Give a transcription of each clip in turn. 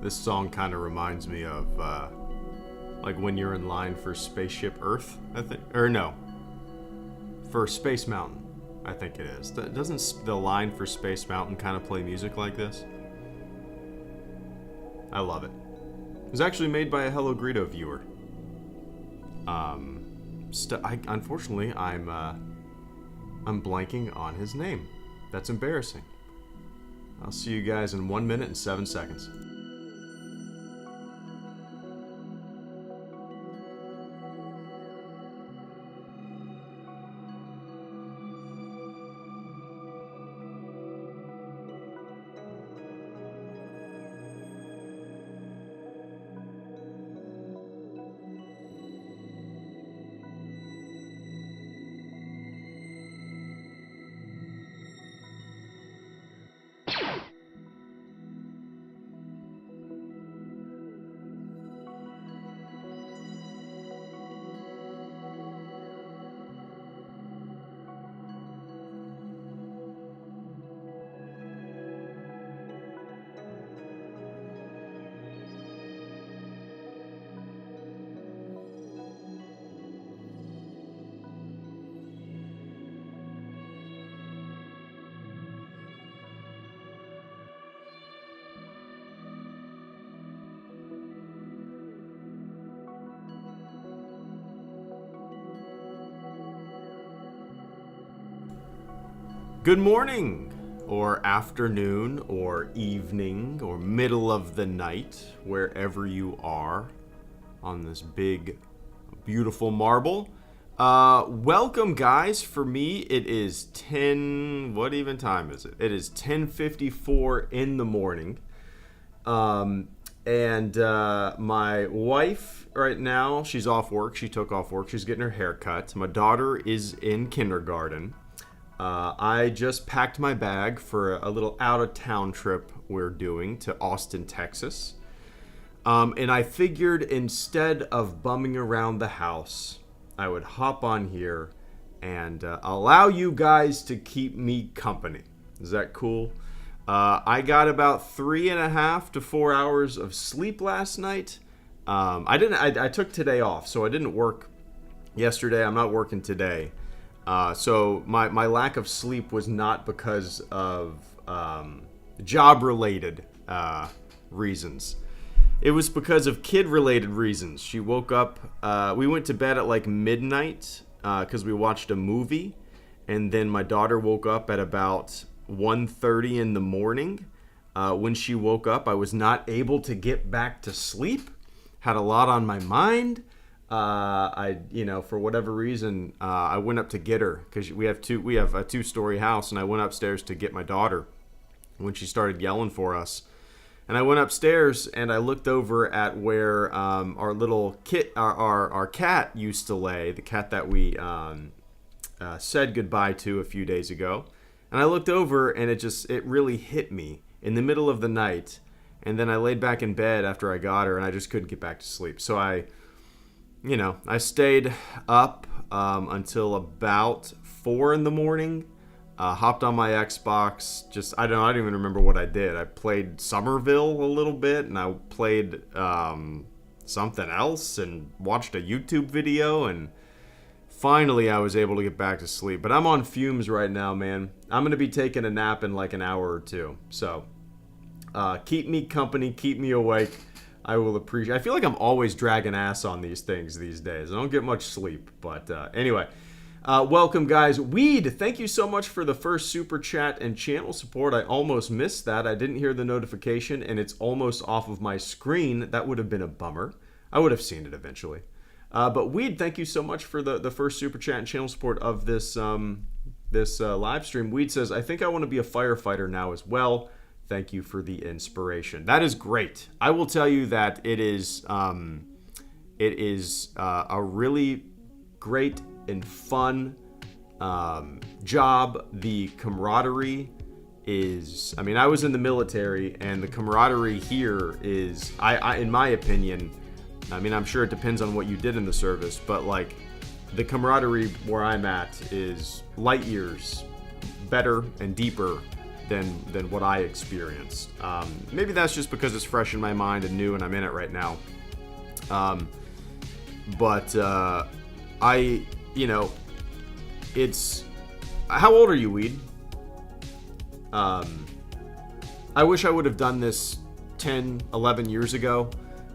This song kind of reminds me of like when you're in line for Spaceship Earth, I think, or no, for Space Mountain, I think it is. Doesn't the line for Space Mountain kind of play music like this? I love it. It was actually made by a HelloGreedo viewer. Unfortunately, I'm blanking on his name. That's embarrassing. I'll see you guys in 1 minute and 7 seconds. Good morning, or afternoon, or evening, or middle of the night, wherever you are on this big, beautiful marble. Welcome, guys. For me, it is 10... What even time is it? It is 10:54 in the morning. My wife right now, she's off work. She took off work. She's getting her hair cut. My daughter is in kindergarten. I just packed my bag for a little out-of-town trip we're doing to Austin, Texas. And I figured instead of bumming around the house, I would hop on here and allow you guys to keep me company. Is that cool? I got about 3.5 to 4 hours of sleep last night. I took today off, so I didn't work yesterday. I'm not working today. So my lack of sleep was not because of job-related reasons. It was because of kid-related reasons. She woke up, we went to bed at like midnight because we watched a movie. And then my daughter woke up at about 1:30 in the morning. When she woke up, I was not able to get back to sleep. Had a lot on my mind. For whatever reason, I went up to get her because we have a 2-story house, and I went upstairs to get my daughter when she started yelling for us. And I went upstairs and I looked over at where our little our cat used to lay, the cat that we said goodbye to a few days ago. And I looked over and it really hit me in the middle of the night. And then I laid back in bed after I got her, and I just couldn't get back to sleep. So I stayed up until about 4 in the morning, hopped on my Xbox. I don't even remember what I did. I played Somerville a little bit, and I played something else and watched a YouTube video, and finally I was able to get back to sleep. But I'm on fumes right now, man. I'm going to be taking a nap in like an hour or two. So keep me company, keep me awake. I will appreciate. I feel like I'm always dragging ass on these things these days. I don't get much sleep, but anyway, welcome, guys. Weed, thank you so much for the first super chat and channel support. I almost missed that. I didn't hear the notification, and it's almost off of my screen. That would have been a bummer. I would have seen it eventually. But Weed, thank you so much for the first super chat and channel support of this live stream. Weed says, I think I want to be a firefighter now as well. Thank you for the inspiration. That is great. I will tell you that it is a really great and fun job. The camaraderie is, I was in the military, and the camaraderie here is, in my opinion, I'm sure it depends on what you did in the service, but like the camaraderie where I'm at is light years better and deeper than what I experienced. Maybe that's just because it's fresh in my mind and new, and I'm in it right now. But it's... How old are you, Weed? I wish I would have done this 10, 11 years ago,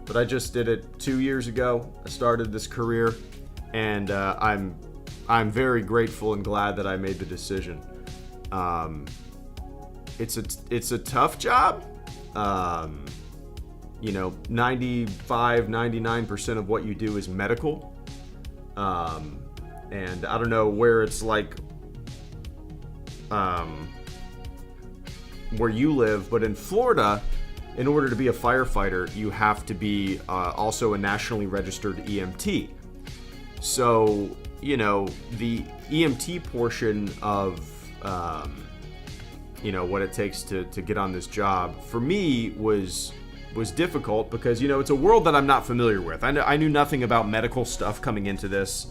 but I just did it 2 years ago. I started this career, and I'm very grateful and glad that I made the decision. It's a tough job. 95, 99% of what you do is medical. And I don't know where it's like where you live, but in Florida, in order to be a firefighter, you have to be also a nationally registered EMT. So, the EMT portion of, what it takes to get on this job, for me was difficult because, it's a world that I'm not familiar with. I knew nothing about medical stuff coming into this.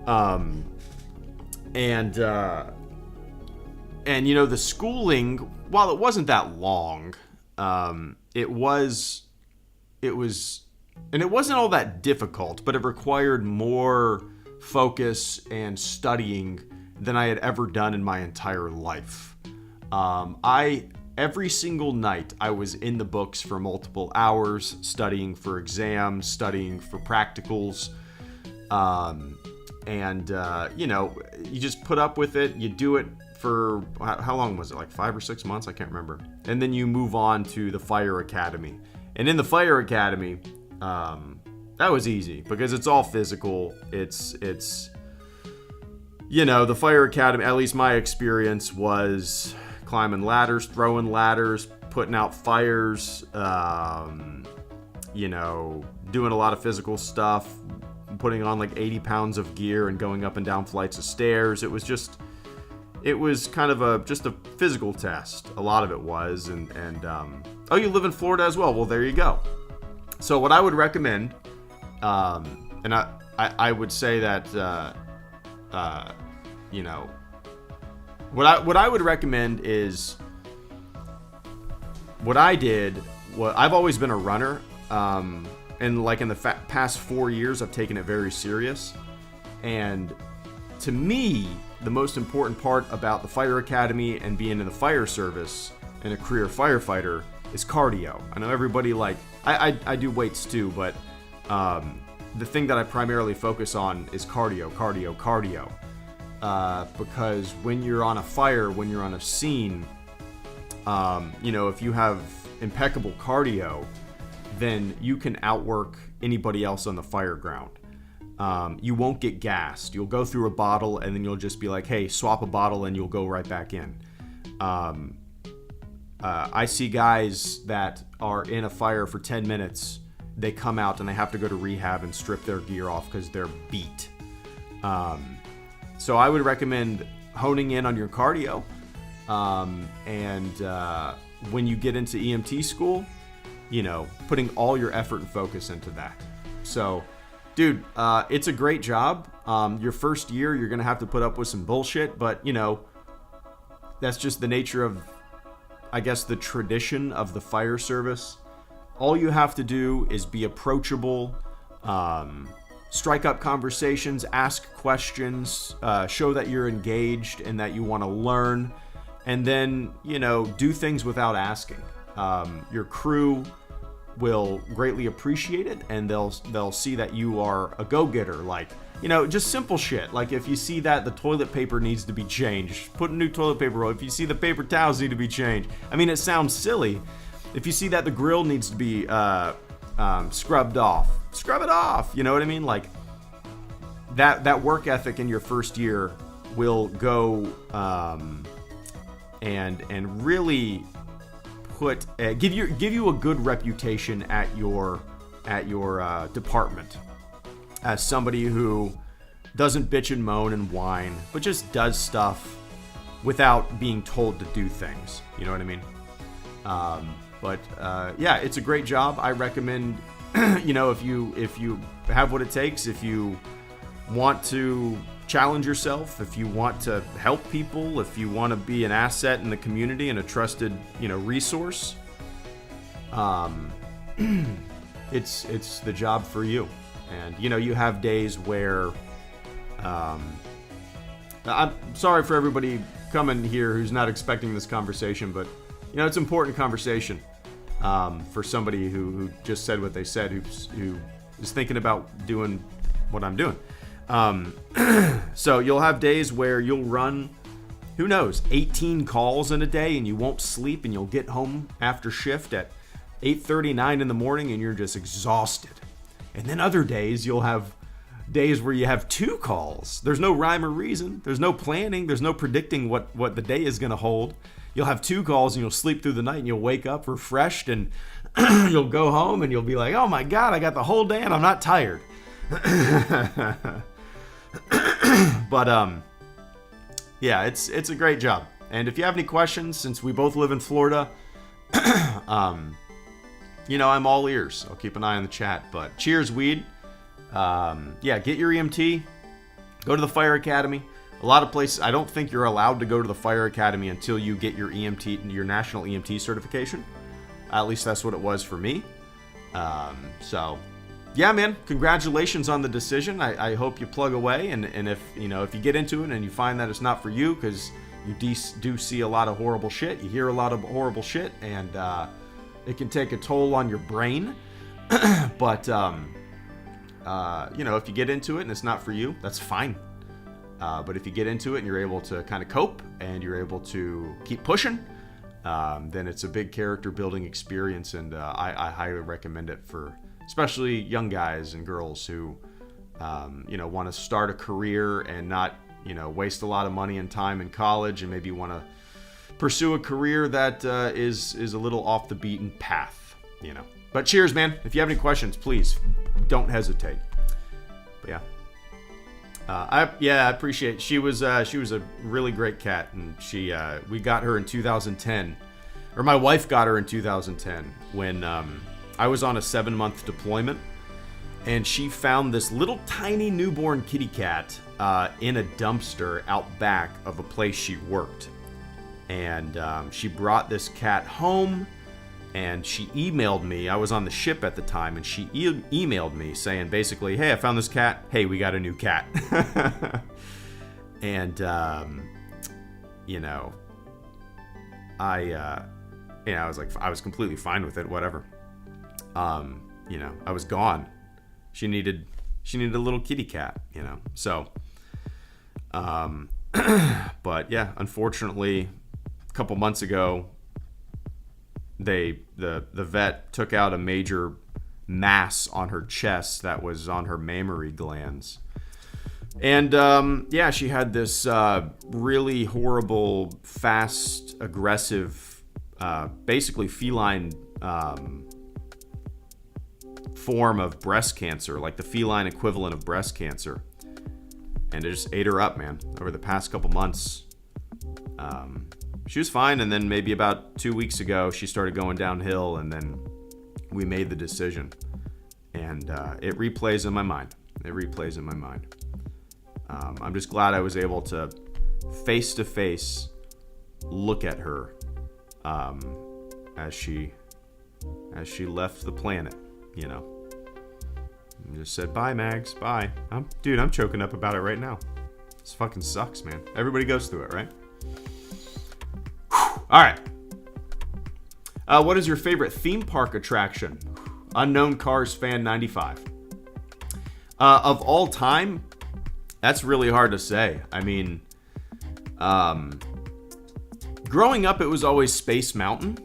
The schooling, while it wasn't that long, it wasn't all that difficult, but it required more focus and studying than I had ever done in my entire life. Every single night I was in the books for multiple hours, studying for exams, studying for practicals. You just put up with it. You do it for, how long was it? Like 5 or 6 months? I can't remember. And then you move on to the Fire Academy. And in the Fire Academy, that was easy because it's all physical. It's the Fire Academy, at least my experience was climbing ladders, throwing ladders, putting out fires, doing a lot of physical stuff, putting on like 80 pounds of gear and going up and down flights of stairs. It was kind of just a physical test. A lot of it was. And you live in Florida as well. Well, there you go. So what I would recommend, and I would say that, what I would recommend is what I did. I've always been a runner. And like in the past 4 years, I've taken it very serious. And to me, the most important part about the Fire Academy and being in the fire service and a career firefighter is cardio. I know everybody I do weights too, but the thing that I primarily focus on is cardio. Because when you're on a fire, when you're on a scene, if you have impeccable cardio, then you can outwork anybody else on the fire ground. You won't get gassed. You'll go through a bottle and then you'll just be like, hey, swap a bottle, and you'll go right back in. I see guys that are in a fire for 10 minutes. They come out and they have to go to rehab and strip their gear off because they're beat. So I would recommend honing in on your cardio. When you get into EMT school, putting all your effort and focus into that. So, dude, it's a great job. Your first year, you're going to have to put up with some bullshit, but, that's just the nature of, I guess, the tradition of the fire service. All you have to do is be approachable, strike up conversations, ask questions, show that you're engaged and that you want to learn, and then, do things without asking. Your crew will greatly appreciate it, and they'll see that you are a go-getter. Like, just simple shit. Like if you see that the toilet paper needs to be changed, put a new toilet paper roll. If you see the paper towels need to be changed. I mean, it sounds silly. If you see that the grill needs to be scrubbed off, scrub it off. You know what I mean? Like that work ethic in your first year will go and really give you a good reputation at your department as somebody who doesn't bitch and moan and whine, but just does stuff without being told to do things. You know what I mean? Yeah, it's a great job. I recommend, if you have what it takes, if you want to challenge yourself, if you want to help people, if you want to be an asset in the community and a trusted, resource, it's the job for you. And you have days where I'm sorry for everybody coming here who's not expecting this conversation, but it's important conversation for somebody who just said what they said, who is thinking about doing what I'm doing. So you'll have days where you'll run, who knows, 18 calls in a day, and you won't sleep, and you'll get home after shift at 8:39 in the morning, and you're just exhausted. And then other days you'll have days where you have 2 calls. There's no rhyme or reason. There's no planning. There's no predicting what the day is going to hold. You'll have 2 calls, and you'll sleep through the night, and you'll wake up refreshed, and you'll go home, and you'll be like, oh my God, I got the whole day, and I'm not tired. But yeah, it's a great job. And if you have any questions, since we both live in Florida, I'm all ears. I'll keep an eye on the chat. But cheers, weed. Yeah, get your EMT. Go to the Fire Academy. A lot of places, I don't think you're allowed to go to the Fire Academy until you get your your national EMT certification. At least that's what it was for me. So yeah, man, congratulations on the decision. I hope you plug away, and if if you get into it and you find that it's not for you, because you do see a lot of horrible shit, you hear a lot of horrible shit, and it can take a toll on your brain. But if you get into it and it's not for you, that's fine. But if you get into it and you're able to kind of cope and you're able to keep pushing, then it's a big character building experience, and I highly recommend it for especially young guys and girls who, want to start a career and not, waste a lot of money and time in college, and maybe want to pursue a career that is a little off the beaten path, But cheers, man. If you have any questions, please don't hesitate. But yeah. I appreciate it. She was a really great cat, and we got her in 2010, or my wife got her in 2010 when I was on a 7-month deployment, and she found this little tiny newborn kitty cat in a dumpster out back of a place she worked. And she brought this cat home, and she emailed me. I was on the ship at the time, and she emailed me saying basically, hey, I found this cat. Hey, we got a new cat. And, I was completely fine with it, whatever. I was gone. She needed a little kitty cat, So, but yeah, unfortunately, a couple months ago, the vet took out a major mass on her chest that was on her mammary glands. And she had this really horrible, fast, aggressive, basically feline form of breast cancer, like the feline equivalent of breast cancer. And it just ate her up, man, over the past couple months. She was fine, and then maybe about 2 weeks ago, she started going downhill, and then we made the decision. And it replays in my mind. I'm just glad I was able to face-to-face look at her as she left the planet, And just said, bye, Mags, bye. I'm choking up about it right now. This fucking sucks, man. Everybody goes through it, right? All right. What is your favorite theme park attraction? Unknown Cars Fan 95. Of all time, that's really hard to say. I mean, growing up, it was always Space Mountain.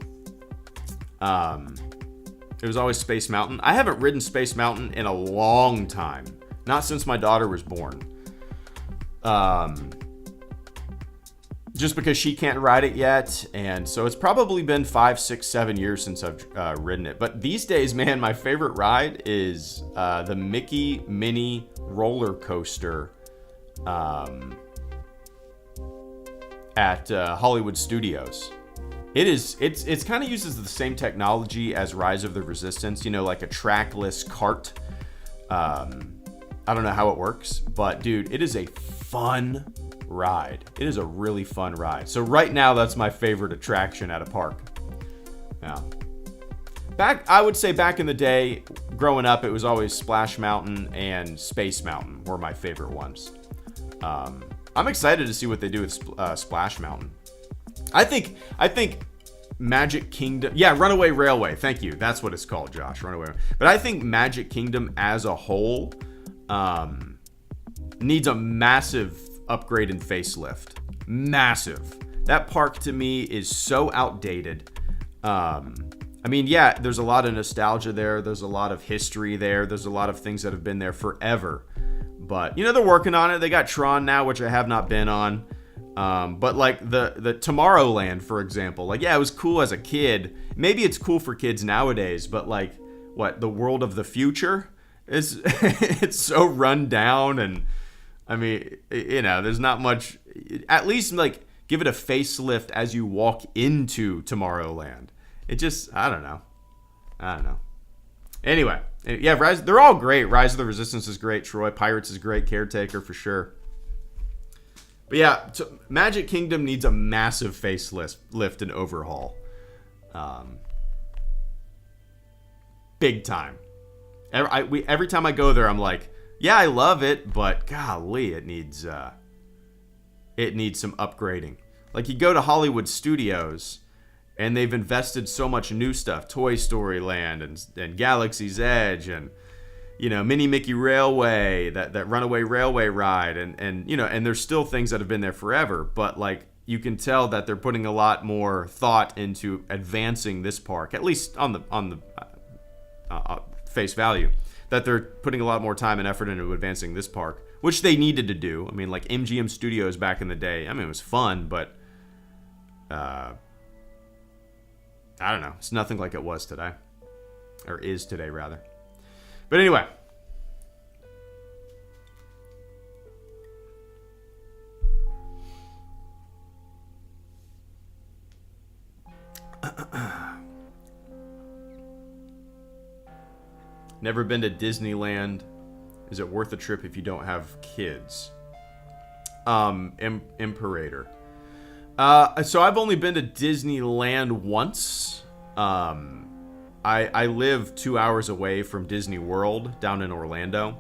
It was always Space Mountain. I haven't ridden Space Mountain in a long time. Not since my daughter was born. Just because she can't ride it yet. And so it's probably been 5, 6, 7 years since I've ridden it. But these days, man, my favorite ride is the Mickey Mini roller coaster at Hollywood Studios. It's kind of uses the same technology as Rise of the Resistance, like a trackless cart. I don't know how it works, but dude, it is a fun ride. It is a really fun ride. So right now, that's my favorite attraction at a park. Yeah. I would say back in the day, growing up, it was always Splash Mountain and Space Mountain were my favorite ones. I'm excited to see what they do with Splash Mountain. I think Magic Kingdom, yeah, Runaway Railway. Thank you. That's what it's called, Josh. Runaway. But I think Magic Kingdom as a whole needs a massive upgrade and facelift. Massive. That park to me is so outdated. I mean, yeah, there's a lot of nostalgia there. There's a lot of history there. There's a lot of things that have been there forever. But, you know, they're working on it. They got Tron now, which I have not been on. But like the Tomorrowland, for example, like, yeah, it was cool as a kid. Maybe it's cool for kids nowadays, but like the world of the future is it's so run down. And I mean, you know, there's not much, at least like give it a facelift as you walk into Tomorrowland. It just, I don't know. Anyway, yeah, they're all great. Rise of the Resistance is great. Troy Pirates is great. Caretaker for sure. But yeah, Magic Kingdom needs a massive facelift and overhaul. Big time. Every time I go there, I'm like, yeah, I love it, but golly, it needs some upgrading. Like, you go to Hollywood Studios, and they've invested so much new stuff. Toy Story Land and Galaxy's Edge and, you know, Mini Mickey Railway, that Runaway Railway ride. And you know, and there's still things that have been there forever. But, like, you can tell that they're putting a lot more thought into advancing this park, at least on the face value. That they're putting a lot more time and effort into advancing this park, which they needed to do. I mean, like, MGM Studios back in the day, I mean, it was fun, but I don't know. It's nothing like it was today. Or is today, rather. But anyway. Never been to Disneyland. Is it worth a trip if you don't have kids? Imperator. So I've only been to Disneyland once. I live 2 hours away from Disney World down in Orlando.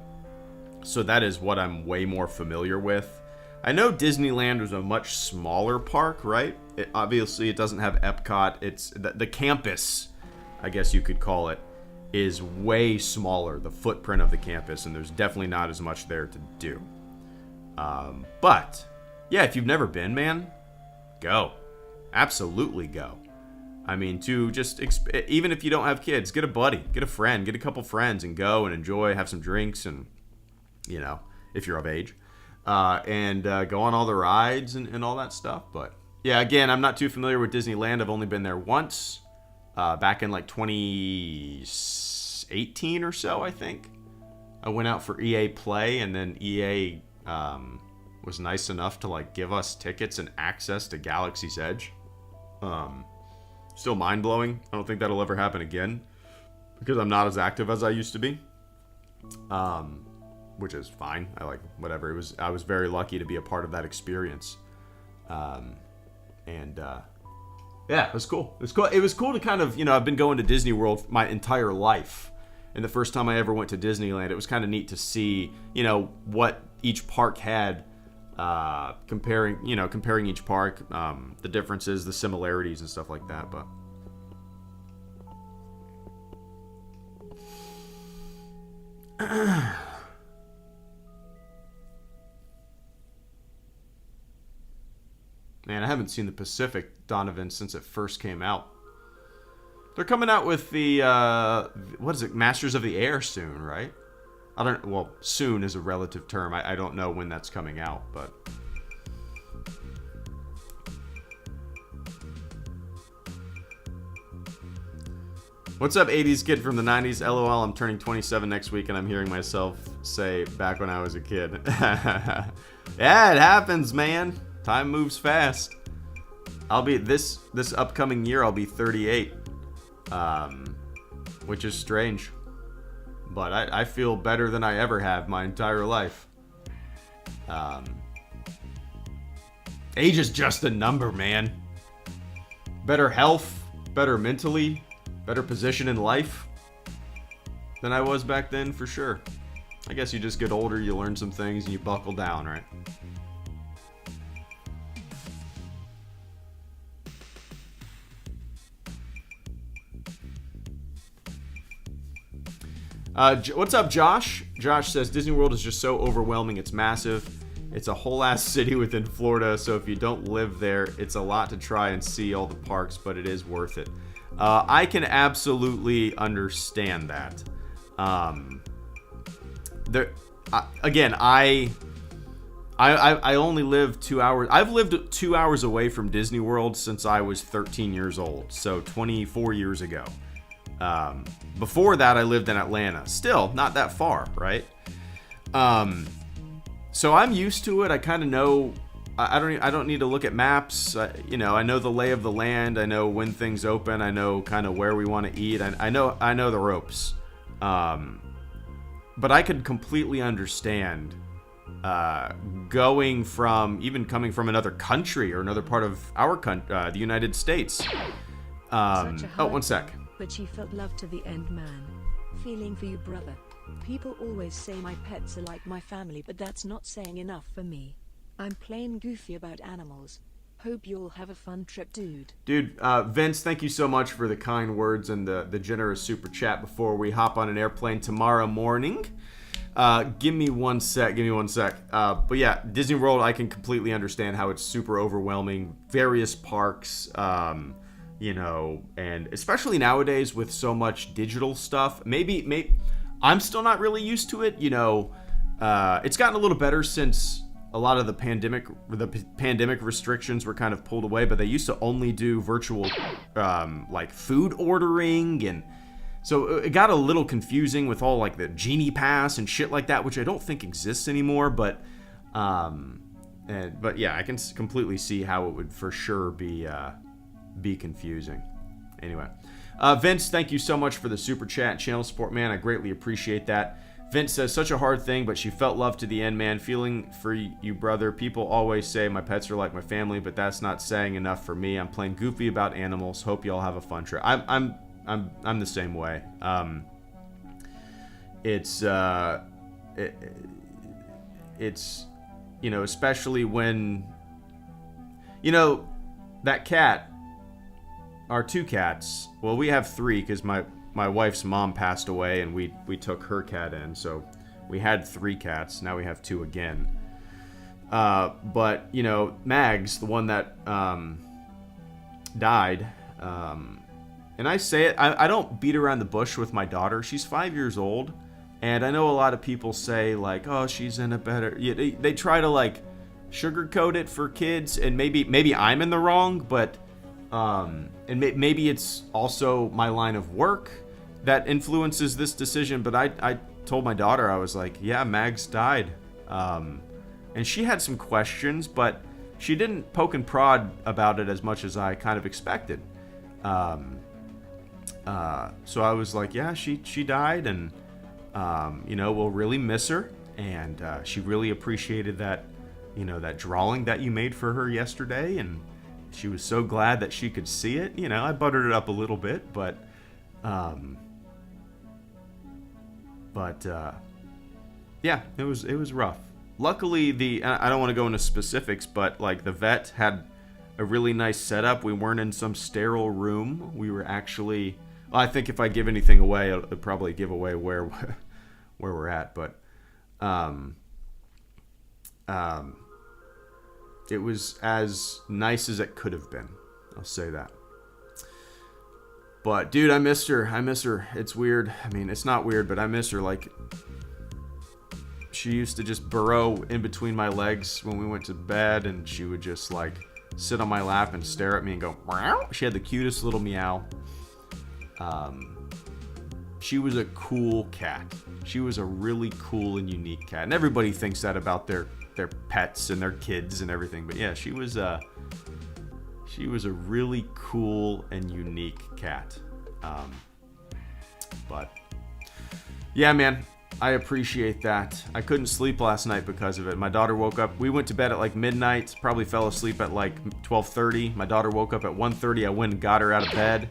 So that is what I'm way more familiar with. I know Disneyland was a much smaller park, right? Obviously, it doesn't have Epcot. It's the campus, I guess you could call it, is way smaller, the footprint of the campus, and there's definitely not as much there to do. But, yeah, if you've never been, man, go. Absolutely go. I mean, to just, even if you don't have kids, get a buddy, get a friend, get a couple friends and go and enjoy, have some drinks and, you know, if you're of age, and go on all the rides and all that stuff. But, yeah, again, I'm not too familiar with Disneyland. I've only been there once, back in like 2018 or so, I think. I went out for EA Play, and then EA was nice enough to like give us tickets and access to Galaxy's Edge. Still mind-blowing. I don't think that'll ever happen again because I'm not as active as I used to be. Which is fine. I like whatever. I was very lucky to be a part of that experience. Yeah, it was cool. It was cool to kind of, you know, I've been going to Disney World my entire life. And the first time I ever went to Disneyland, it was kind of neat to see, you know, what each park had, comparing each park, the differences, the similarities and stuff like that. But man, I haven't seen the Pacific, Donovan, since it first came out. They're coming out with the, what is it, Masters of the Air soon, right? Well, soon is a relative term. I don't know when that's coming out, but... What's up, 80s kid from the 90s? LOL, I'm turning 27 next week, and I'm hearing myself say, back when I was a kid. Yeah, it happens, man. Time moves fast. I'll be, this upcoming year, I'll be 38. Which is strange. but I feel better than I ever have my entire life. Age is just a number, man. Better health, better mentally, better position in life than I was back then, for sure. I guess you just get older, you learn some things, and you buckle down, right? What's up, Josh? Josh says, Disney World is just so overwhelming, it's massive. It's a whole ass city within Florida, so if you don't live there, it's a lot to try and see all the parks, but it is worth it. I can absolutely understand that. Again, I only live 2 hours. I've lived 2 hours away from Disney World since I was 13 years old, so 24 years ago. Before that, I lived in Atlanta. Still, not that far, right? So I'm used to it. I kind of know. I don't need to look at maps. I know the lay of the land. I know when things open. I know kind of where we want to eat. I know the ropes. But I could completely understand coming from another country or another part of our country, the United States. One sec. But she felt love to the end, man. Feeling for you, brother. People always say my pets are like my family, but that's not saying enough for me. I'm plain goofy about animals. Hope you'll have a fun trip, dude. Dude, Vince, thank you so much for the kind words and the generous super chat before we hop on an airplane tomorrow morning. Give me one sec. But yeah, Disney World, I can completely understand how it's super overwhelming. Various parks, and especially nowadays with so much digital stuff. Maybe I'm still not really used to it. It's gotten a little better since a lot of the pandemic restrictions were kind of pulled away, but they used to only do virtual like food ordering, and so it got a little confusing with all like the Genie Pass and shit like that, which I don't think exists anymore. But yeah, I can completely see how it would for sure be confusing. Anyway, Vince, thank you so much for the super chat, channel support, man. I greatly appreciate that. Vince says, such a hard thing, but she felt love to the end, man. Feeling for you, brother. People always say my pets are like my family, but that's not saying enough for me. I'm playing goofy about animals. Hope you all have a fun trip. I'm the same way. It's especially when that cat. Our two cats, well, we have three because my wife's mom passed away and we took her cat in, so we had 3 cats. Now we have 2 again. But Mags, the one that died, and I say it, I don't beat around the bush with my daughter. She's 5 years old, and I know a lot of people say like, oh, she's in a better. Yeah, they try to like sugarcoat it for kids, and maybe I'm in the wrong, but. And maybe it's also my line of work that influences this decision, but I told my daughter, I was like, yeah, Mags died. And she had some questions, but she didn't poke and prod about it as much as I kind of expected. So I was like, yeah, she died, and, we'll really miss her. And she really appreciated that, that drawing that you made for her yesterday, and she was so glad that she could see it. I buttered it up a little bit, but yeah, it was rough. Luckily, I don't want to go into specifics, but like the vet had a really nice setup. We weren't in some sterile room. We were actually. Well, I think if I give anything away, it'll probably give away where we're at. But it was as nice as it could have been. I'll say that. But dude, I missed her. It's weird. I mean, it's not weird, but I miss her. Like, she used to just burrow in between my legs when we went to bed, and she would just like sit on my lap and stare at me and go, meow. She had the cutest little meow. She was a cool cat. She was a really cool and unique cat. And everybody thinks that about their pets and their kids and everything. But yeah, she was a really cool and unique cat. But Yeah, man. I appreciate that. I couldn't sleep last night because of it. My daughter woke up. We went to bed at like midnight. Probably fell asleep at like 12:30. My daughter woke up at 1:30. I went and got her out of bed.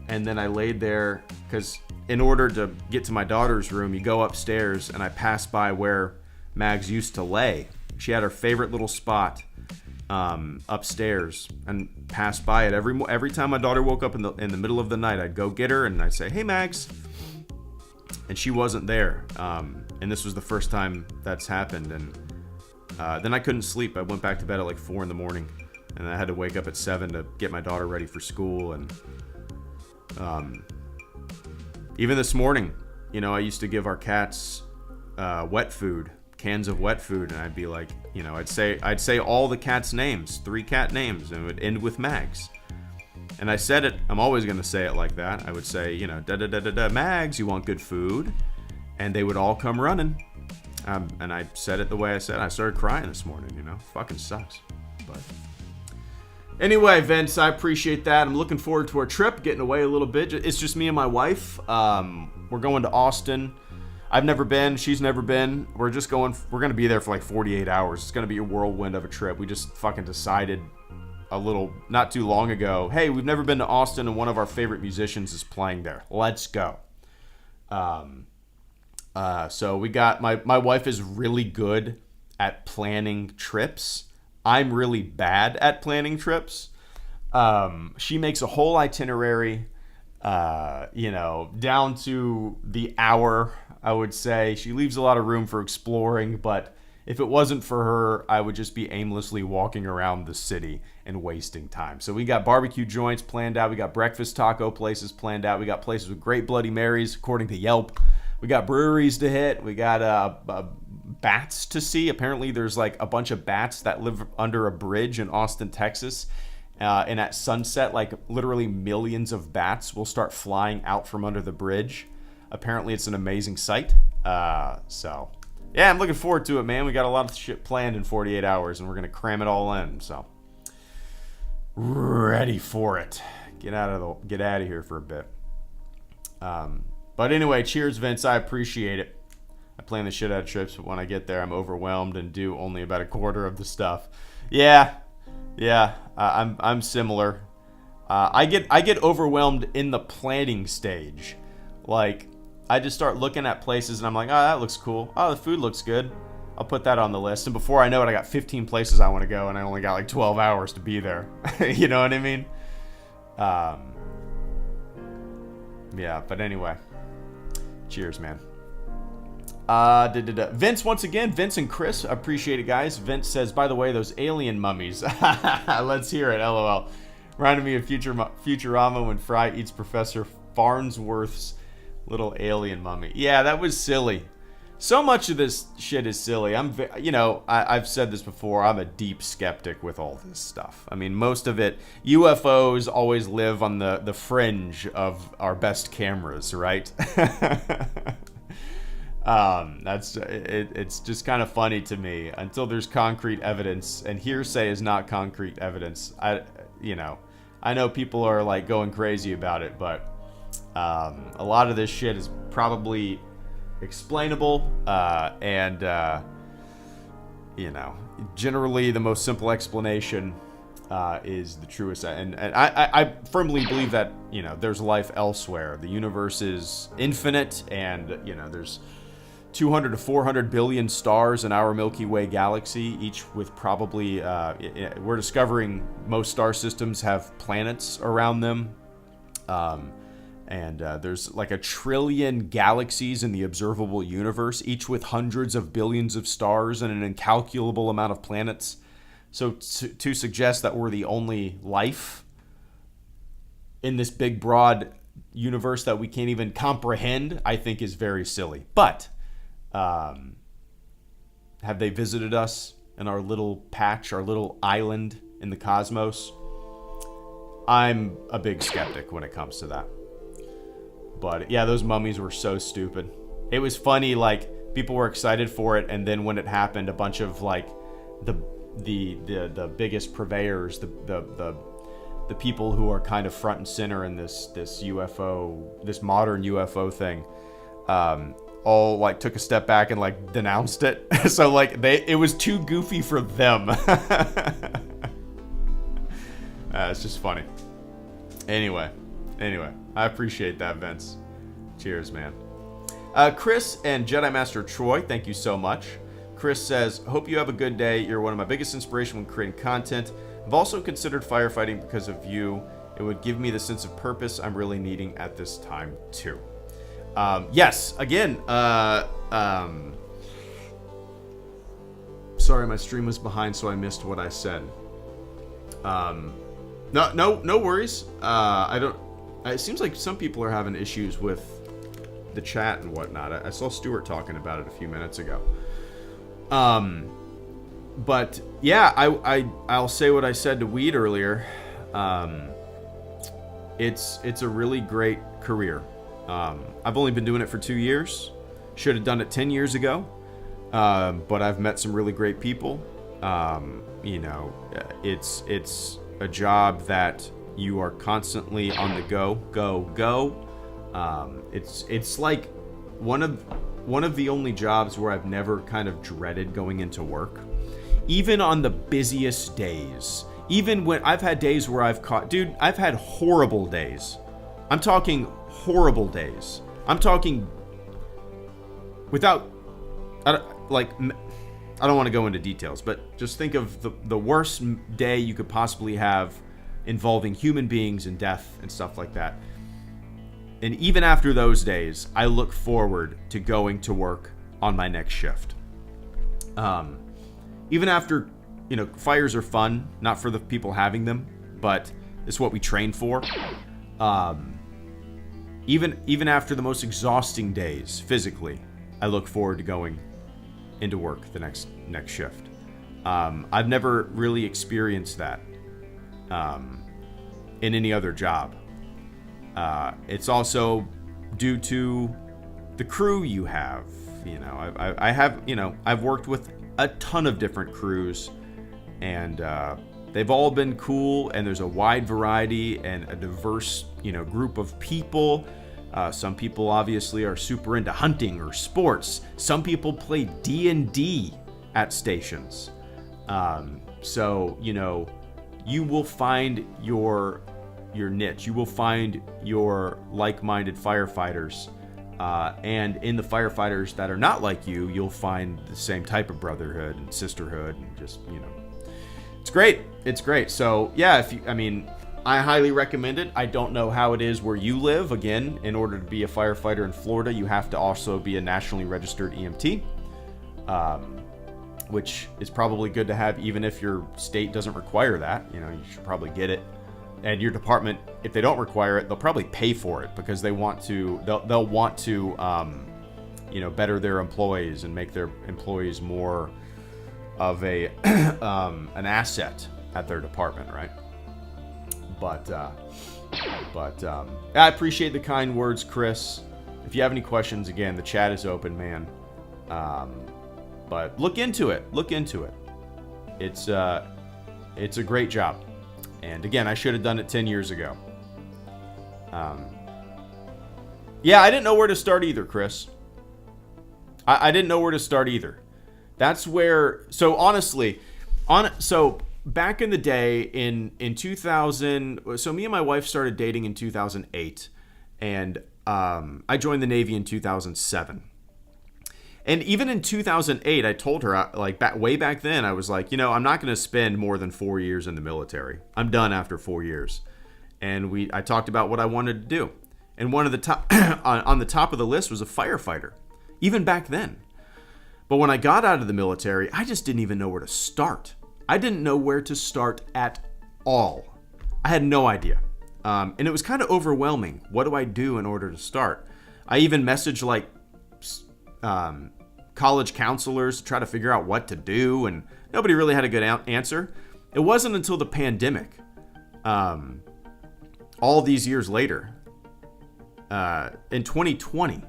And then I laid there because in order to get to my daughter's room, you go upstairs and I passed by where Mags used to lay. She had her favorite little spot upstairs and passed by it every time my daughter woke up in the middle of the night. I'd go get her and I'd say, "Hey, Mags." And she wasn't there. And this was the first time that's happened. And then I couldn't sleep. I went back to bed at like 4 in the morning. And I had to wake up at 7 to get my daughter ready for school. And even this morning, you know, I used to give our cats wet food, cans of wet food. And I'd be like, you know, I'd say all the cats' names, 3 cat names. And it would end with Mags. And I said it, I'm always going to say it like that. I would say, you know, da-da-da-da-da, Mags, you want good food? And they would all come running. And I said it the way I said. I started crying this morning, you know. Fucking sucks. But anyway, Vince, I appreciate that. I'm looking forward to our trip, getting away a little bit. It's just me and my wife. We're going to Austin. I've never been. She's never been. We're going to be there for like 48 hours. It's going to be a whirlwind of a trip. We just fucking decided not too long ago, hey, we've never been to Austin and one of our favorite musicians is playing there. Let's go. So we got, my wife is really good at planning trips. I'm really bad at planning trips. She makes a whole itinerary, you know, down to the hour, I would say. She leaves a lot of room for exploring, but if it wasn't for her, I would just be aimlessly walking around the city and wasting time. So we got barbecue joints planned out. We got breakfast taco places planned out. We got places with great Bloody Marys, according to Yelp. We got breweries to hit. We got bats to see. Apparently there's like a bunch of bats that live under a bridge in Austin, Texas. And at sunset, like literally millions of bats will start flying out from under the bridge. Apparently it's an amazing sight. So yeah, I'm looking forward to it, man. We got a lot of shit planned in 48 hours, and we're going to cram it all in. So, ready for it. Get out of here for a bit. But anyway, cheers, Vince. I appreciate it. I plan the shit out of trips, but when I get there, I'm overwhelmed and do only about a quarter of the stuff. Yeah. I'm similar. I get overwhelmed in the planning stage. Like, I just start looking at places and I'm like, oh, that looks cool. Oh, the food looks good. I'll put that on the list. And before I know it, I got 15 places I want to go and I only got like 12 hours to be there. You know what I mean? Yeah, but anyway. Cheers, man. Vince, once again, Vince and Chris, appreciate it, guys. Vince says, by the way, those alien mummies. Let's hear it, LOL. Reminded me of Futurama when Fry eats Professor Farnsworth's little alien mummy. Yeah, that was silly. So much of this shit is silly. I've said this before. I'm a deep skeptic with all this stuff. I mean, most of it, UFOs always live on the fringe of our best cameras, right? It's just kind of funny to me until there's concrete evidence, and hearsay is not concrete evidence. I know people are like going crazy about it, but a lot of this shit is probably explainable, and generally the most simple explanation is the truest, and I firmly believe that there's life elsewhere. The universe is infinite, and there's 200 to 400 billion stars in our Milky Way galaxy, each with probably we're discovering most star systems have planets around them. And there's like 1 trillion galaxies in the observable universe, each with hundreds of billions of stars and an incalculable amount of planets. So to suggest that we're the only life in this big, broad universe that we can't even comprehend, I think is very silly. But have they visited us in our little patch, our little island in the cosmos? I'm a big skeptic when it comes to that. But yeah, those mummies were so stupid. It was funny, like people were excited for it, and then when it happened, a bunch of like the biggest purveyors, the people who are kind of front and center in this UFO, this modern UFO thing, all like took a step back and like denounced it. So like it was too goofy for them. It's just funny. Anyway, I appreciate that, Vince. Cheers, man. Chris and Jedi Master Troy, thank you so much. Chris says, hope you have a good day. You're one of my biggest inspiration when creating content. I've also considered firefighting because of you. It would give me the sense of purpose I'm really needing at this time too. Yes, again, sorry, my stream was behind, so I missed what I said. No worries. It seems like some people are having issues with the chat and whatnot. I saw Stuart talking about it a few minutes ago. But yeah, I'll say what I said to Weed earlier. It's a really great career. I've only been doing it for 2 years. Should have done it 10 years ago. But I've met some really great people. It's a job that you are constantly on the go. It's like one of the only jobs where I've never kind of dreaded going into work. Even on the busiest days. Even when I've had days where I've had horrible days. I'm talking horrible days. I'm talking without, I don't want to go into details, but just think of the worst day you could possibly have involving human beings and death and stuff like that. And even after those days, I look forward to going to work on my next shift. Even after, fires are fun, not for the people having them, but it's what we train for. Even after the most exhausting days physically, I look forward to going into work the next shift. I've never really experienced that in any other job. It's also due to the crew you have. I've worked with a ton of different crews, and they've all been cool, and there's a wide variety and a diverse, group of people. Some people obviously are super into hunting or sports. Some people play D&D at stations. So, you will find your niche. You will find your like-minded firefighters. And in the firefighters that are not like you, you'll find the same type of brotherhood and sisterhood, and just, it's great. It's great. So yeah, I highly recommend it. I don't know how it is where you live. Again, in order to be a firefighter in Florida, you have to also be a nationally registered EMT, which is probably good to have, even if your state doesn't require that. You should probably get it. And your department, if they don't require it, they'll probably pay for it because they'll want to, better their employees and make their employees more of an asset at their department, right? But I appreciate the kind words, Chris. If you have any questions, again, the chat is open, man. But look into it. It's a great job. And again, I should have done it 10 years ago. Yeah, I didn't know where to start either, Chris. I didn't know where to start either. That's where, so honestly, back in the day in 2000, so me and my wife started dating in 2008, and I joined the Navy in 2007. And even in 2008, I told her, way back then, I was like, I'm not going to spend more than 4 years in the military. I'm done after 4 years. And I talked about what I wanted to do. And one of the top, on the top of the list was a firefighter, even back then. But when I got out of the military, I just didn't even know where to start. I didn't know where to start at all. I had no idea. And it was kind of overwhelming. What do I do in order to start? I even messaged college counselors to try to figure out what to do, and nobody really had a good answer. It wasn't until the pandemic, all these years later, in 2020,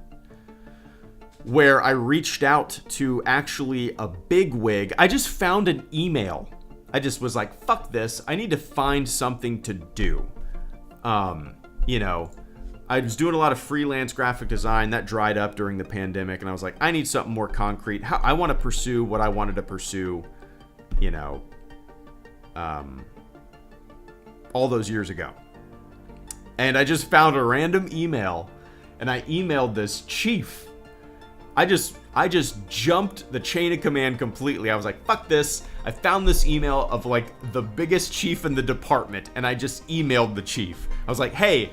where I reached out to actually a bigwig. I just found an email. I just was like, fuck this. I need to find something to do. I was doing a lot of freelance graphic design that dried up during the pandemic, and I was like, I need something more concrete. I want to pursue what I wanted to pursue, you know, all those years ago. And I just found a random email, and I emailed this chief. I just jumped the chain of command completely. I was like, fuck this. I found this email of like the biggest chief in the department, and I just emailed the chief. I was like, hey,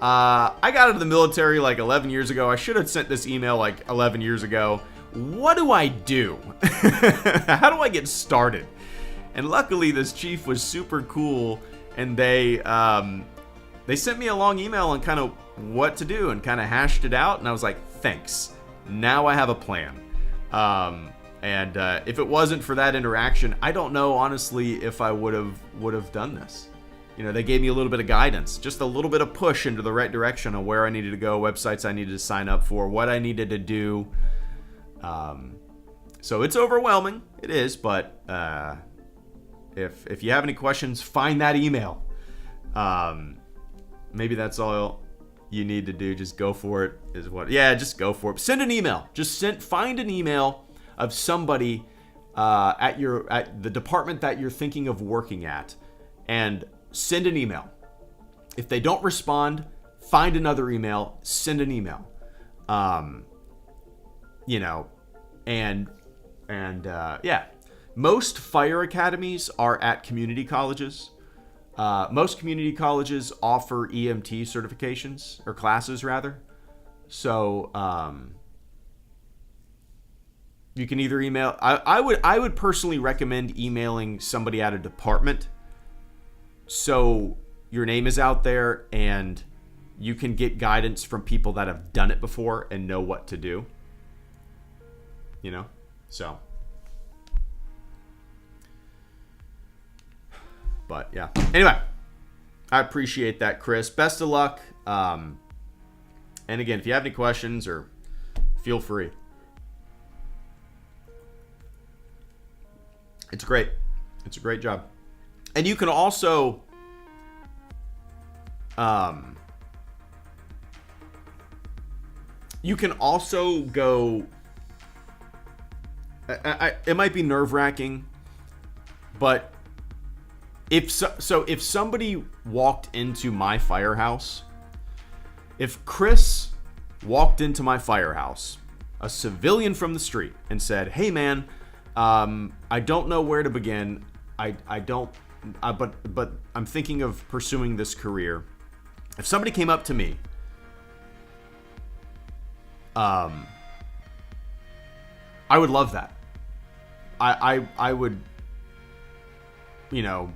I got out of the military like 11 years ago. I should have sent this email like 11 years ago. What do I do? How do I get started? And luckily, this chief was super cool, and they sent me a long email on kind of what to do and kind of hashed it out. And I was like, thanks. Now I have a plan. And if it wasn't for that interaction, I don't know, honestly, if I would have done this. You know, they gave me a little bit of guidance, just a little bit of push into the right direction on where I needed to go, websites I needed to sign up for, what I needed to do. So it's overwhelming. It is, but if you have any questions, find that email. Maybe that's all you need to do. Just go for it. Just go for it. Send an email. Find an email of somebody at the department that you're thinking of working at, and send an email. If they don't respond, find another email, send an email. You know, and most fire academies are at community colleges. Most community colleges offer EMT certifications, or classes rather. So you can either email. I would personally recommend emailing somebody at a department, so your name is out there and you can get guidance from people that have done it before and know what to do. You know, so. But yeah. Anyway, I appreciate that, Chris. Best of luck. And again, if you have any questions, or feel free. It's great. It's a great job. And you can also go. It might be nerve-wracking, but if somebody walked into my firehouse, if Chris walked into my firehouse, a civilian from the street, and said, "Hey man, I don't know where to begin. But I'm thinking of pursuing this career." If somebody came up to me, I would love that. I would, you know,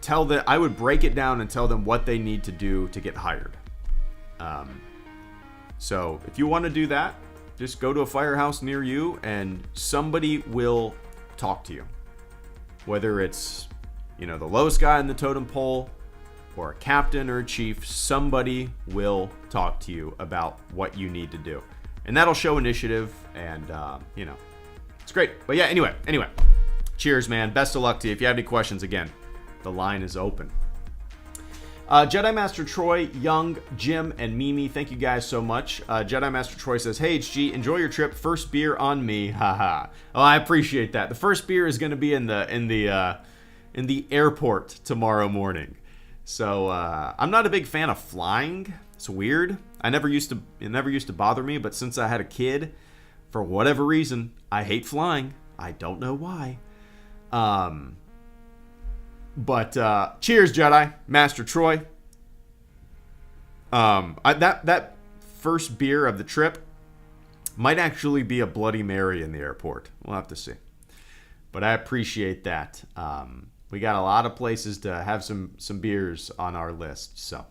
I would break it down and tell them what they need to do to get hired. So if you want to do that, just go to a firehouse near you and somebody will talk to you. Whether it's, you know, the lowest guy in the totem pole, or a captain or a chief, somebody will talk to you about what you need to do. And that'll show initiative, and, you know, it's great. But yeah, anyway, cheers, man. Best of luck to you. If you have any questions, again, the line is open. Jedi Master Troy, Young, Jim, and Mimi, thank you guys so much. Jedi Master Troy says, "Hey HG, enjoy your trip. First beer on me, haha." Oh, I appreciate that. The first beer is going to be in the airport tomorrow morning. So I'm not a big fan of flying. It's weird. It never used to bother me, but since I had a kid, for whatever reason, I hate flying. I don't know why. But cheers, Jedi Master Troy. That first beer of the trip might actually be a Bloody Mary in the airport. We'll have to see. But I appreciate that. We got a lot of places to have some beers on our list, so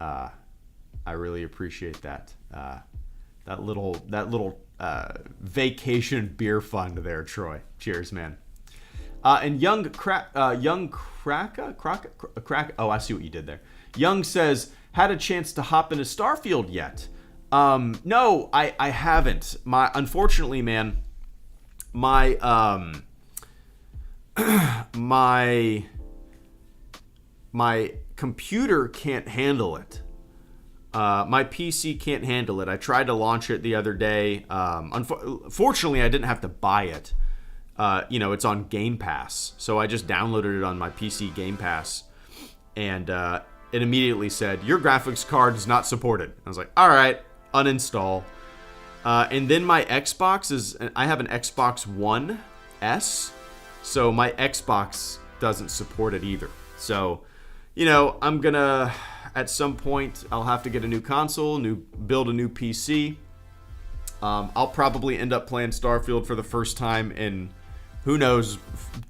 I really appreciate that. That little vacation beer fund there, Troy. Cheers, man. And Young Crack. Oh, I see what you did there. Young says, "Had a chance to hop into Starfield yet?" No, I haven't. Unfortunately, man, my my computer can't handle it. My PC can't handle it. I tried to launch it the other day. Fortunately, I didn't have to buy it. It's on Game Pass. So I just downloaded it on my PC Game Pass. And it immediately said, your graphics card is not supported. I was like, all right, uninstall. And then my Xbox I have an Xbox One S. So my Xbox doesn't support it either. So, I'm going to, at some point, I'll have to get a new console, build a new PC. I'll probably end up playing Starfield for the first time in, who knows,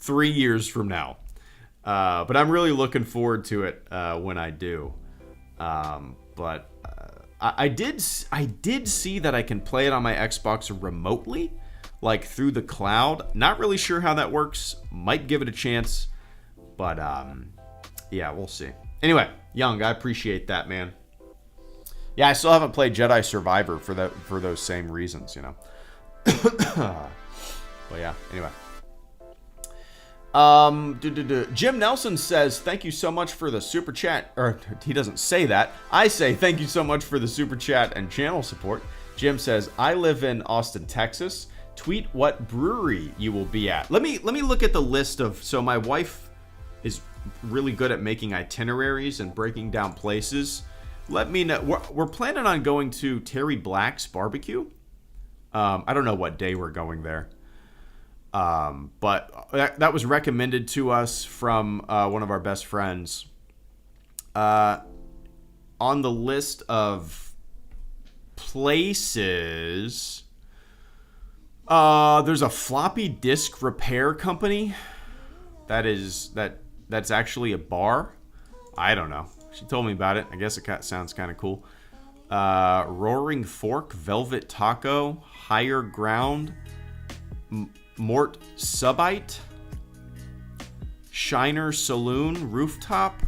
3 years from now. But I'm really looking forward to it when I do. But I did see that I can play it on my Xbox remotely, like through the cloud. Not really sure how that works. Might give it a chance. But yeah, we'll see. Anyway, Young, I appreciate that, man. Yeah, I still haven't played Jedi Survivor for those same reasons, But yeah, anyway. Jim Nelson says, thank you so much for the super chat. Or he doesn't say that. I say thank you so much for the super chat and channel support. Jim says, I live in Austin, Texas. Tweet what brewery you will be at. Let me look at the list of. So my wife is really good at making itineraries and breaking down places. Let me know. We're planning on going to Terry Black's barbecue. I don't know what day we're going there. But that was recommended to us from one of our best friends. On the list of places, there's a floppy disk repair company. That's actually a bar. I don't know. She told me about it. I guess it sounds kind of cool. Roaring Fork, Velvet Taco, Higher Ground, Mort Subite, Shiner Saloon, Rooftop,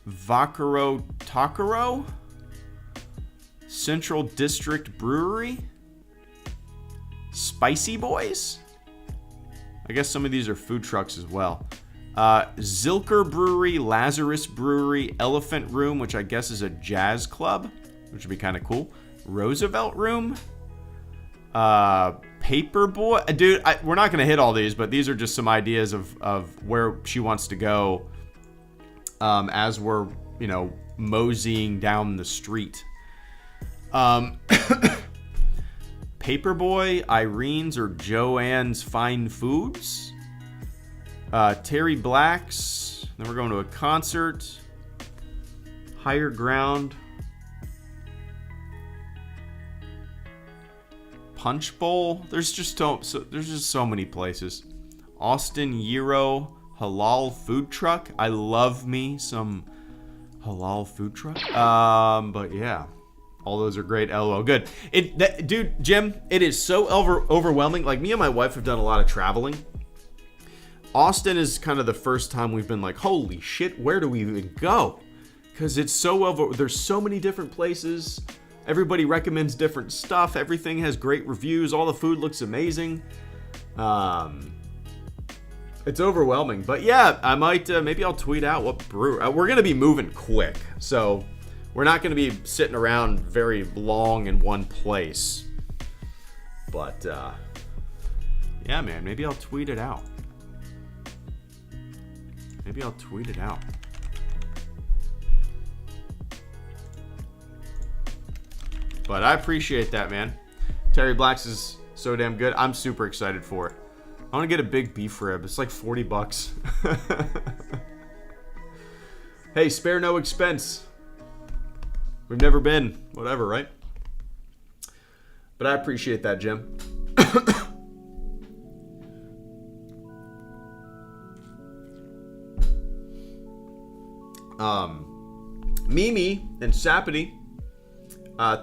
Vaccaro Takaro, Central District Brewery, Spicy Boys. I guess some of these are food trucks as well. Zilker Brewery, Lazarus Brewery, Elephant Room, which I guess is a jazz club, which would be kind of cool. Roosevelt Room, Paperboy. Dude, we're not going to hit all these, but these are just some ideas of where she wants to go as we're, moseying down the street. Paperboy, Irene's or Joanne's Fine Foods. Terry Black's. Then we're going to a concert. Higher Ground. Punch Bowl. There's just so many places. Austin Euro Halal Food Truck. I love me some halal food truck. But yeah, all those are great. LOL. Good. Dude, Jim, it is so overwhelming. Like, me and my wife have done a lot of traveling. Austin is kind of the first time we've been like, holy shit, where do we even go? Because it's there's so many different places. Everybody recommends different stuff. Everything has great reviews. All the food looks amazing. It's overwhelming. But yeah, I might, maybe I'll tweet out what brew. We're going to be moving quick. So we're not going to be sitting around very long in one place. But yeah, man, maybe I'll tweet it out. But I appreciate that, man. Terry Black's is so damn good. I'm super excited for it. I want to get a big beef rib. It's like $40. Hey, spare no expense. We've never been. Whatever, right? But I appreciate that, Jim. Mimi and Sapity,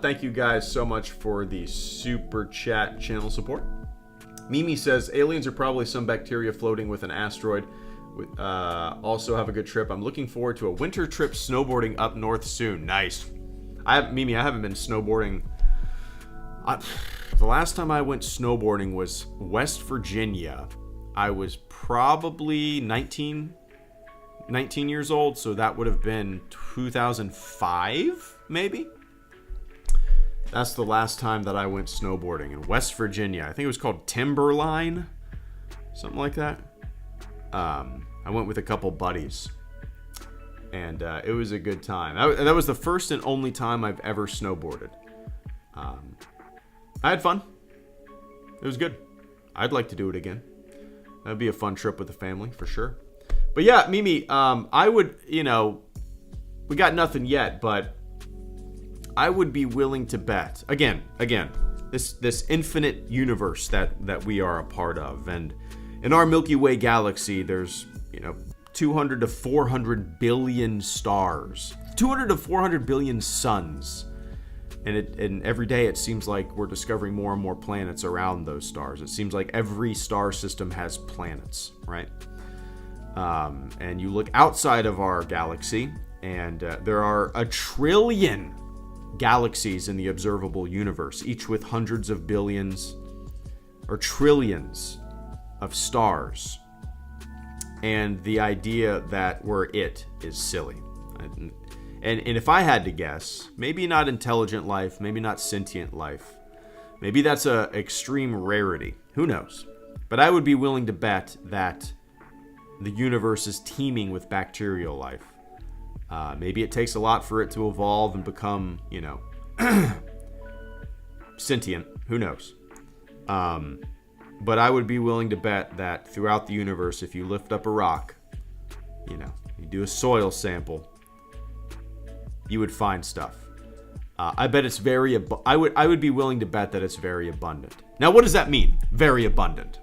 thank you guys so much for the super chat channel support. Mimi says, aliens are probably some bacteria floating with an asteroid. Also have a good trip. I'm looking forward to a winter trip snowboarding up north soon. Nice. Mimi, I haven't been snowboarding. The last time I went snowboarding was West Virginia. I was probably 19 years old, so that would have been 2005. maybe. That's the last time that I went snowboarding in West Virginia. I think it was called Timberline, something like that. I went with a couple buddies, and it was a good time. That was the first and only time I've ever snowboarded. I had fun. It was good. I'd like to do it again. That'd be a fun trip with the family, for sure. But yeah, Mimi, I would, we got nothing yet, but I would be willing to bet, again, this infinite universe that we are a part of. And in our Milky Way galaxy, there's, 200 to 400 billion stars, 200 to 400 billion suns. And every day it seems like we're discovering more and more planets around those stars. It seems like every star system has planets, right? And you look outside of our galaxy, and there are 1 trillion galaxies in the observable universe, each with hundreds of billions or trillions of stars. And the idea that we're it is silly. And if I had to guess, maybe not intelligent life, maybe not sentient life, maybe that's a extreme rarity. Who knows? But I would be willing to bet that the universe is teeming with bacterial life. Maybe it takes a lot for it to evolve and become, sentient. Who knows? But I would be willing to bet that throughout the universe, if you lift up a rock, you do a soil sample, you would find stuff. I bet it's very. I would be willing to bet that it's very abundant. Now, what does that mean? Very abundant.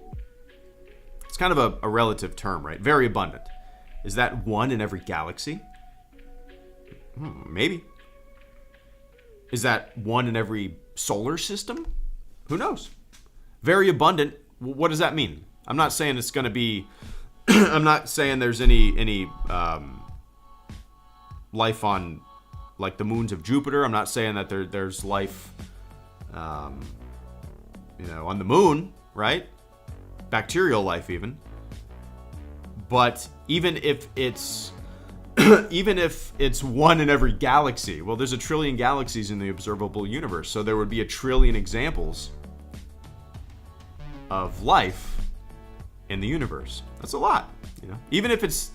It's kind of a relative term, right? Very abundant. Is that one in every galaxy? Maybe. Is that one in every solar system? Who knows? Very abundant. What does that mean? I'm not saying it's going to be. I'm not saying there's any life on, like, the moons of Jupiter. I'm not saying that there's life, on the moon, right? Bacterial life, even. But even if it's one in every galaxy, well, there's 1 trillion galaxies in the observable universe, so there would be 1 trillion examples of life in the universe. That's a lot, Even if it's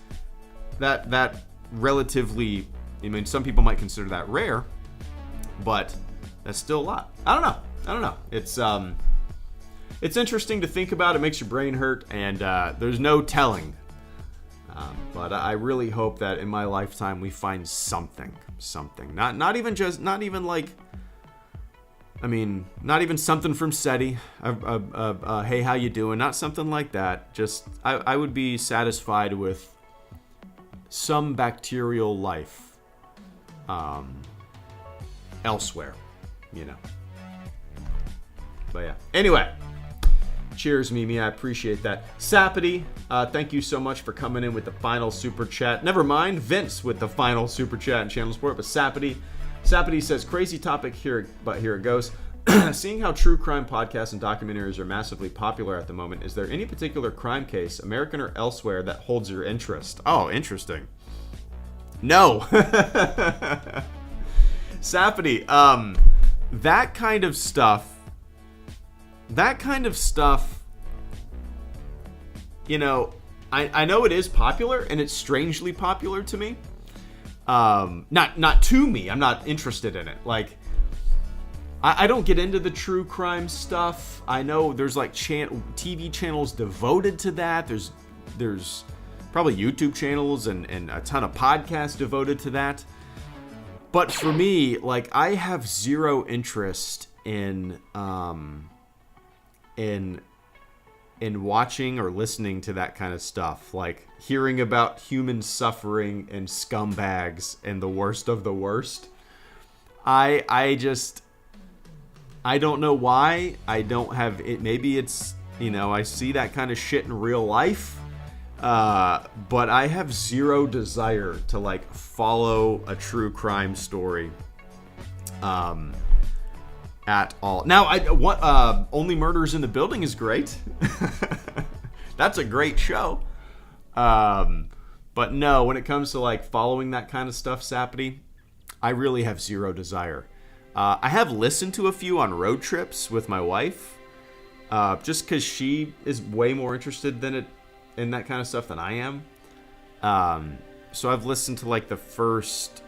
that relatively. Some people might consider that rare, but that's still a lot. I don't know. It's interesting to think about. It makes your brain hurt, and there's no telling. But I really hope that in my lifetime we find something. Not even something from SETI. Hey, how you doing? Not something like that. Just I would be satisfied with some bacterial life. Elsewhere, But yeah. Anyway, cheers, Mimi. I appreciate that. Sapity, thank you so much for coming in with the final super chat. Never mind, Vince with the final super chat and channel support. But Sapity says, crazy topic here, but here it goes. Seeing how true crime podcasts and documentaries are massively popular at the moment, is there any particular crime case, American or elsewhere, that holds your interest? Oh, interesting. No. Sapity, that kind of stuff, I know it is popular, and it's strangely popular to me. Not to me. I'm not interested in it. Like, I don't get into the true crime stuff. I know there's like TV channels devoted to that. There's probably YouTube channels and a ton of podcasts devoted to that. But for me, like, I have zero interest in watching or listening to that kind of stuff. Like, hearing about human suffering and scumbags and the worst of the worst. I don't know why. I don't have it. Maybe it's, I see that kind of shit in real life. But I have zero desire to, like, follow a true crime story at all. Now, Only Murders in the Building is great. That's a great show. But no, when it comes to, like, following that kind of stuff, Sapity, I really have zero desire. I have listened to a few on road trips with my wife, just because she is way more interested in that kind of stuff than I am. So I've listened to like the first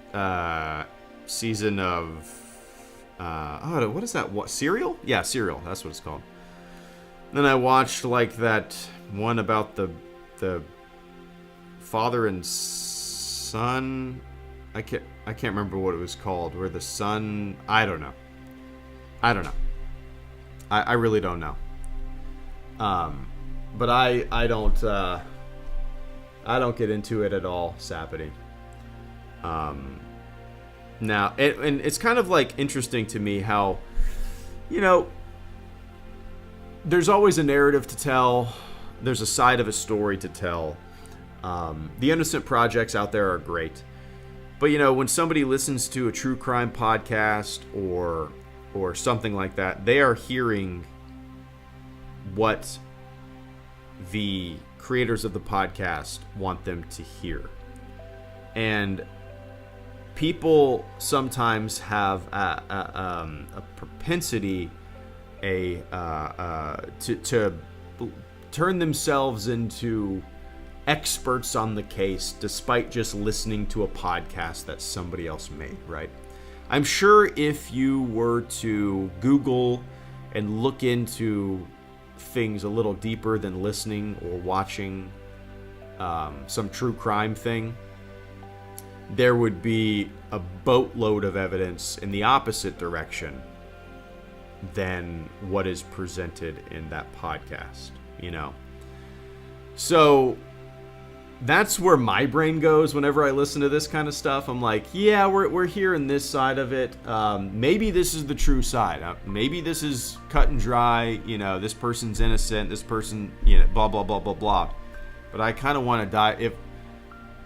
season of what is that? What, Serial? Yeah, Serial. That's what it's called. Then I watched like that one about the father and son. I can't remember what it was called. Where the son, I don't know. I really don't know. But I don't get into it at all, Sapity. Now, and it's kind of like interesting to me how, there's always a narrative to tell. There's a side of a story to tell. The innocent projects out there are great. But, when somebody listens to a true crime podcast or something like that, they are hearing what the creators of the podcast want them to hear. And people sometimes have a propensity to turn themselves into experts on the case despite just listening to a podcast that somebody else made, right? I'm sure if you were to Google and look into things a little deeper than listening or watching some true crime thing, there would be a boatload of evidence in the opposite direction than what is presented in that podcast, So that's where my brain goes whenever I listen to this kind of stuff. I'm like, yeah, we're hearing this side of it. Maybe this is the true side. Maybe this is cut and dry. This person's innocent. This person, blah, blah, blah, blah, blah. But I kind of want to dive.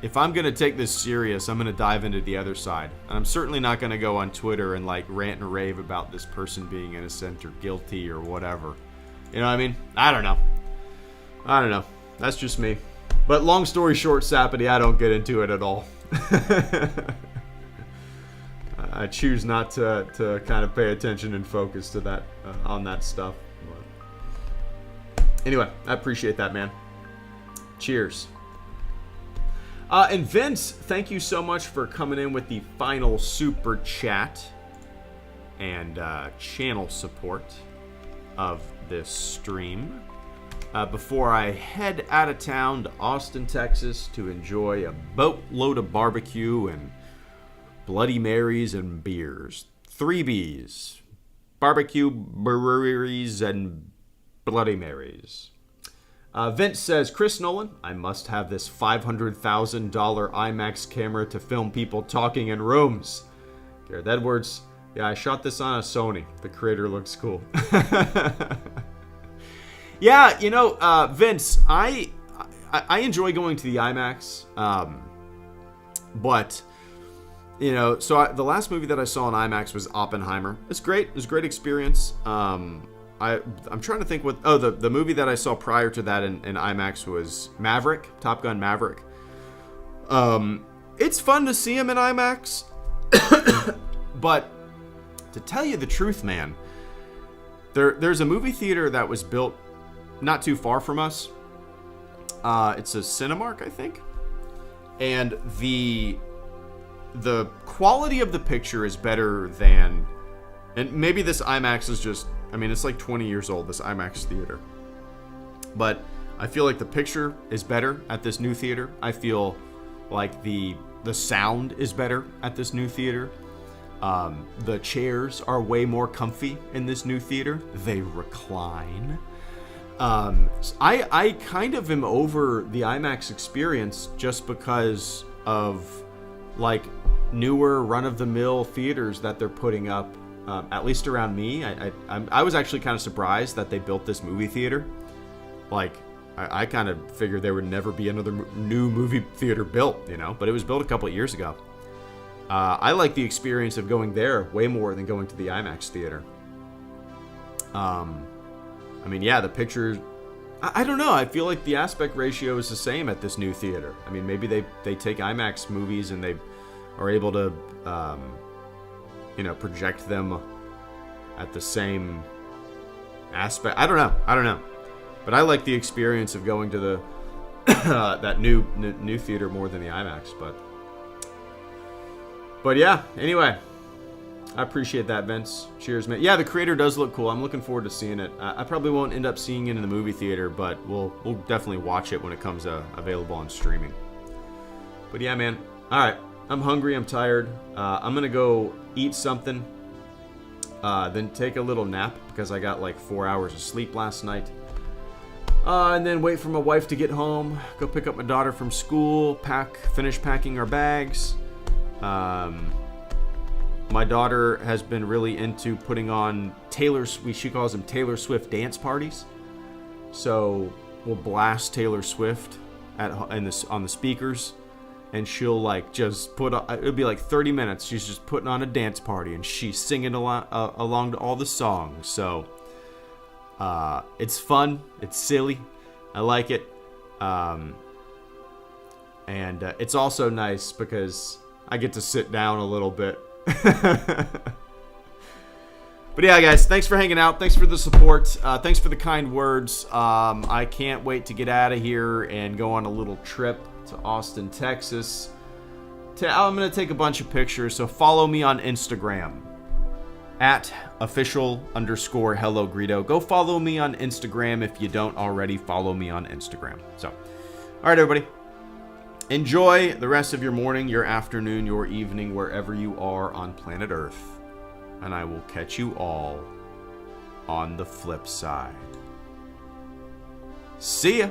If I'm going to take this serious, I'm going to dive into the other side. And I'm certainly not going to go on Twitter and like rant and rave about this person being innocent or guilty or whatever. You know what I mean? I don't know. That's just me. But long story short, Sapity, I don't get into it at all. I choose not to kind of pay attention and focus to that on that stuff. But anyway, I appreciate that, man. Cheers. And Vince, thank you so much for coming in with the final super chat and channel support of this stream. Before I head out of town to Austin, Texas to enjoy a boatload of barbecue and Bloody Marys and beers. 3 Bs. Barbecue, breweries, and Bloody Marys. Vince says, Chris Nolan, I must have this $500,000 IMAX camera to film people talking in rooms. Garrett Edwards, yeah, I shot this on a Sony. The creator looks cool. Yeah, Vince, I enjoy going to the IMAX, but, so the last movie that I saw in IMAX was Oppenheimer. It's great. It was a great experience. I'm trying to think the movie that I saw prior to that in IMAX was Maverick, Top Gun Maverick. It's fun to see him in IMAX, but to tell you the truth, man, there's a movie theater that was built not too far from us. It's a Cinemark, I think. And the quality of the picture is better than... And maybe this IMAX is just... it's like 20 years old, this IMAX theater. But I feel like the picture is better at this new theater. I feel like the sound is better at this new theater. The chairs are way more comfy in this new theater. They recline. I kind of am over the IMAX experience just because of like newer run-of-the-mill theaters that they're putting up, at least around me. I was actually kind of surprised that they built this movie theater. Like, I kind of figured there would never be another new movie theater built, but it was built a couple of years ago. I like the experience of going there way more than going to the IMAX theater. The pictures... I don't know. I feel like the aspect ratio is the same at this new theater. Maybe they take IMAX movies and they are able to, project them at the same aspect. I don't know. But I like the experience of going to the that new theater more than the IMAX. But yeah. Anyway, I appreciate that, Vince. Cheers, man. Yeah, the creator does look cool. I'm looking forward to seeing it. I probably won't end up seeing it in the movie theater, but we'll definitely watch it when it comes available on streaming. But yeah, man. All right. I'm hungry. I'm tired. I'm gonna go eat something. Then take a little nap because I got like 4 hours of sleep last night. And then wait for my wife to get home. Go pick up my daughter from school. Finish packing our bags. My daughter has been really into putting on she calls them Taylor Swift dance parties. So we'll blast Taylor Swift on the speakers, and she'll like just it'll be like 30 minutes. She's just putting on a dance party, and she's singing along to all the songs. So it's fun. It's silly. I like it. And it's also nice because I get to sit down a little bit. But yeah, guys, thanks for hanging out. Thanks for the support. Thanks for the kind words. I can't wait to get out of here and go on a little trip to Austin, Texas. I'm going to take a bunch of pictures, so follow me on Instagram at official_HelloGreedo. Go follow me on Instagram if you don't already follow me on Instagram. So, all right, everybody. Enjoy the rest of your morning, your afternoon, your evening, wherever you are on planet Earth. And I will catch you all on the flip side. See ya!